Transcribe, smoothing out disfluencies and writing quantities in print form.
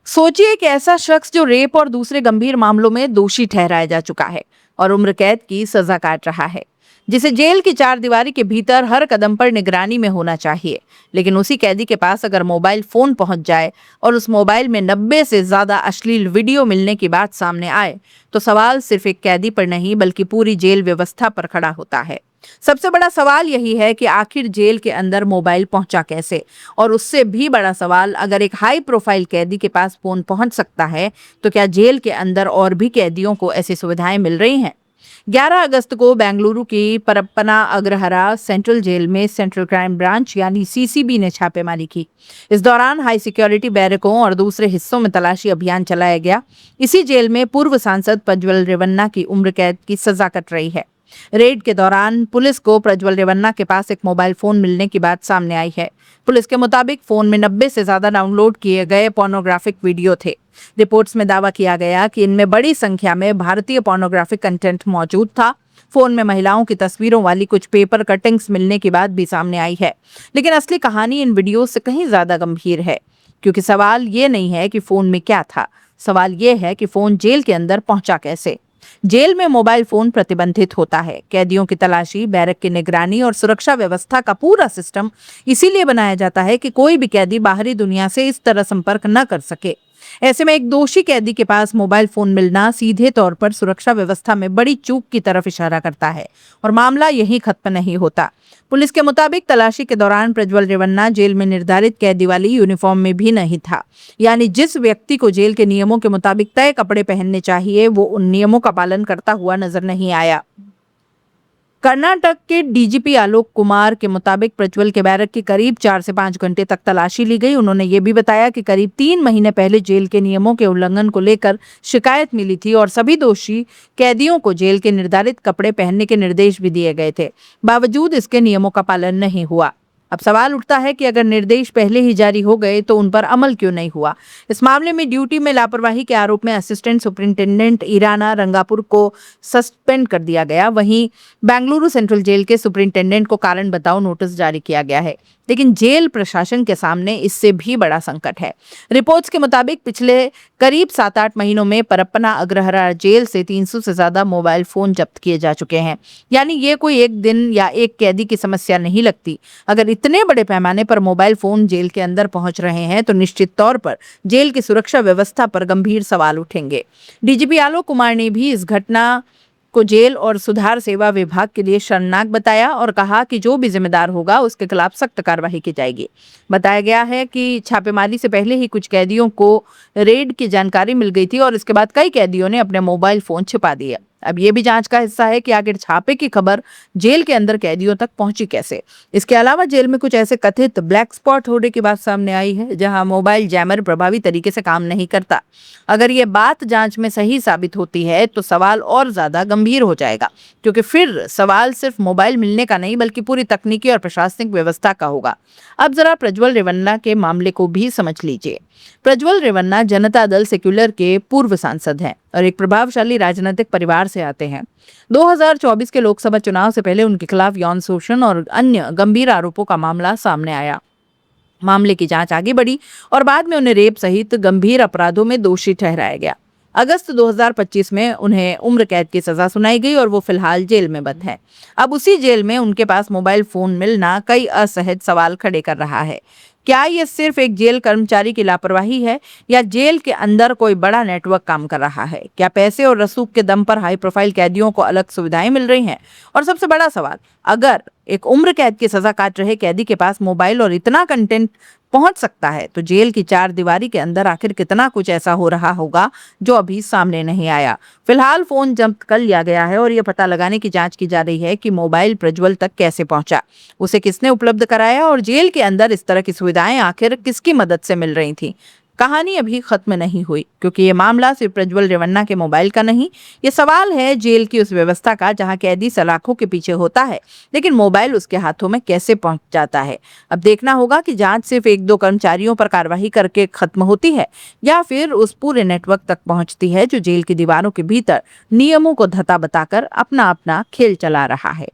सोचिए कि ऐसा शख्स जो रेप और दूसरे गंभीर मामलों में दोषी ठहराया जा चुका है और उम्र कैद की सजा काट रहा है, जिसे जेल की चार दीवारी के भीतर हर कदम पर निगरानी में होना चाहिए। लेकिन उसी कैदी के पास अगर मोबाइल फोन पहुंच जाए और उस मोबाइल में 90 से ज्यादा अश्लील वीडियो मिलने की बात सामने आए, तो सवाल सिर्फ एक कैदी पर नहीं बल्कि पूरी जेल व्यवस्था पर खड़ा होता है। सबसे बड़ा सवाल यही है कि आखिर जेल के अंदर मोबाइल पहुंचा कैसे, और उससे भी बड़ा सवाल, अगर एक हाई प्रोफाइल कैदी के पास फोन पहुंच सकता है तो क्या जेल के अंदर और भी कैदियों को ऐसी सुविधाएं मिल रही हैं? 11 अगस्त को बेंगलुरु की परप्पना अग्रहारा सेंट्रल जेल में सेंट्रल क्राइम ब्रांच यानी सीसीबी ने छापेमारी की। इस दौरान हाई सिक्योरिटी बैरकों और दूसरे हिस्सों में तलाशी अभियान चलाया गया। इसी जेल में पूर्व सांसद प्रज्वल रेवन्ना की उम्र कैद की सजा कट रही है। रेड के दौरान पुलिस को प्रज्वल रेवन्ना के पास एक मोबाइल फोन मिलने की बात सामने आई है। पुलिस के मुताबिक फोन में 90 से ज्यादा डाउनलोड किए गए पोर्नोग्राफिक वीडियो थे। रिपोर्ट्स में दावा किया गया कि इनमें बड़ी संख्या में भारतीय पोर्नोग्राफिक कंटेंट मौजूद था। फोन में महिलाओं की तस्वीरों वाली कुछ पेपर कटिंग्स मिलने की बात भी सामने आई है। लेकिन असली कहानी इन वीडियो से कहीं ज्यादा गंभीर है, क्योंकि सवाल ये नहीं है कि फोन में क्या था, सवाल ये है कि फोन जेल के अंदर पहुंचा कैसे। जेल में मोबाइल फोन प्रतिबंधित होता है। कैदियों की तलाशी, बैरक की निगरानी और सुरक्षा व्यवस्था का पूरा सिस्टम इसीलिए बनाया जाता है कि कोई भी कैदी बाहरी दुनिया से इस तरह संपर्क न कर सके। ऐसे में एक दोषी कैदी के पास मोबाइल फोन मिलना सीधे तौर पर सुरक्षा व्यवस्था में बड़ी चूक की तरफ इशारा करता है, और मामला यहीं खत्म नहीं होता। पुलिस के मुताबिक तलाशी के दौरान प्रज्वल रेवन्ना जेल में निर्धारित कैदी वाली यूनिफॉर्म में भी नहीं था, यानी जिस व्यक्ति को जेल के नियमों के मुताबिक तय कपड़े पहनने चाहिए वो उन नियमों का पालन करता हुआ नजर नहीं आया। कर्नाटक के डीजीपी आलोक कुमार के मुताबिक प्रज्वल के बैरक की करीब 4 से 5 घंटे तक तलाशी ली गई। उन्होंने ये भी बताया कि करीब 3 महीने पहले जेल के नियमों के उल्लंघन को लेकर शिकायत मिली थी और सभी दोषी कैदियों को जेल के निर्धारित कपड़े पहनने के निर्देश भी दिए गए थे। बावजूद इसके नियमों का पालन नहीं हुआ। अब सवाल उठता है कि अगर निर्देश पहले ही जारी हो गए तो उन पर अमल क्यों नहीं हुआ। इस मामले में ड्यूटी में लापरवाही के आरोप में असिस्टेंट सुपरिंटेंडेंट ईराना रंगापुर को सस्पेंड कर दिया गया। वहीं बेंगलुरु सेंट्रल जेल के सुपरिंटेंडेंट को कारण बताओ नोटिस जारी किया गया है। लेकिन जेल प्रशासन के सामने इससे भी बड़ा संकट है। रिपोर्ट्स के मुताबिक पिछले करीब 7-8 महीनों में परप्पना अग्रहारा जेल से 300 से ज्यादा मोबाइल फोन जब्त किए जा चुके हैं। यानी ये कोई एक दिन या एक कैदी की समस्या नहीं लगती। अगर इतने बड़े पैमाने पर मोबाइल फोन जेल के अंदर पहुंच रहे हैं तो निश्चित तौर पर जेल की सुरक्षा व्यवस्था पर गंभीर सवाल उठेंगे। डीजीपी आलोक कुमार ने भी इस घटना को जेल और सुधार सेवा विभाग के लिए शर्मनाक बताया और कहा कि जो भी जिम्मेदार होगा उसके खिलाफ सख्त कार्रवाई की जाएगी। बताया गया है कि छापेमारी से पहले ही कुछ कैदियों को रेड की जानकारी मिल गई थी और इसके बाद कई कैदियों ने अपने मोबाइल फोन छिपा दिए। अब ये भी जांच का हिस्सा है कि आखिर छापे की खबर जेल के अंदर कैदियों तक पहुंची कैसे। इसके अलावा जेल में कुछ ऐसे कथित ब्लैक स्पॉट होने की बात सामने आई है जहां मोबाइल जैमर प्रभावी तरीके से काम नहीं करता। अगर ये बात जांच में सही साबित होती है तो सवाल और ज्यादा गंभीर हो जाएगा, क्योंकि फिर सवाल सिर्फ मोबाइल मिलने का नहीं बल्कि पूरी तकनीकी और प्रशासनिक व्यवस्था का होगा। अब जरा प्रज्वल रेवन्ना के मामले को भी समझ लीजिए। प्रज्वल रेवन्ना जनता दल सेक्युलर के पूर्व सांसद हैं और एक प्रभावशाली राजनीतिक परिवार से आते हैं। 2024 के लोकसभा चुनाव से पहले उनके खिलाफ यौन शोषण और अन्य गंभीर आरोपों का मामला सामने आया। मामले की जांच आगे बढ़ी और बाद में उन्हें रेप सहित गंभीर अपराधों में दोषी ठहराया गया। अगस्त 2025 में उन्हें उम्र कैद की सजा सुनाई गई और वो फिलहाल जेल में बंद हैं। अब उसी जेल में उनके पास मोबाइल फोन मिलना कई असहज सवाल खड़े कर रहा है। क्या ये सिर्फ एक जेल कर्मचारी की लापरवाही है या जेल के अंदर कोई बड़ा नेटवर्क काम कर रहा है? क्या पैसे और रसूख के दम पर हाई प्रोफाइल कैदियों को अलग सुविधाएं मिल रही हैं? और सबसे बड़ा सवाल, अगर एक उम्र कैद की सजा काट रहे कैदी के पास मोबाइल और इतना कंटेंट पहुंच सकता है तो जेल की चार दीवारी के अंदर आखिर कितना कुछ ऐसा हो रहा होगा जो अभी सामने नहीं आया। फिलहाल फोन जब्त कर लिया गया है और यह पता लगाने की जांच की जा रही है कि मोबाइल प्रज्वल तक कैसे पहुंचा, उसे किसने उपलब्ध कराया और जेल के अंदर इस तरह की सुविधाएं आखिर किसकी मदद से मिल रही थी। कहानी अभी खत्म नहीं हुई, क्योंकि ये मामला सिर्फ प्रज्वल रेवन्ना के मोबाइल का नहीं, ये सवाल है जेल की उस व्यवस्था का जहां कैदी सलाखों के पीछे होता है लेकिन मोबाइल उसके हाथों में कैसे पहुंच जाता है। अब देखना होगा कि जांच सिर्फ 1-2 कर्मचारियों पर कार्रवाई करके खत्म होती है या फिर उस पूरे नेटवर्क तक पहुंचती है जो जेल की दीवारों के भीतर नियमों को धता बताकर अपना अपना खेल चला रहा है।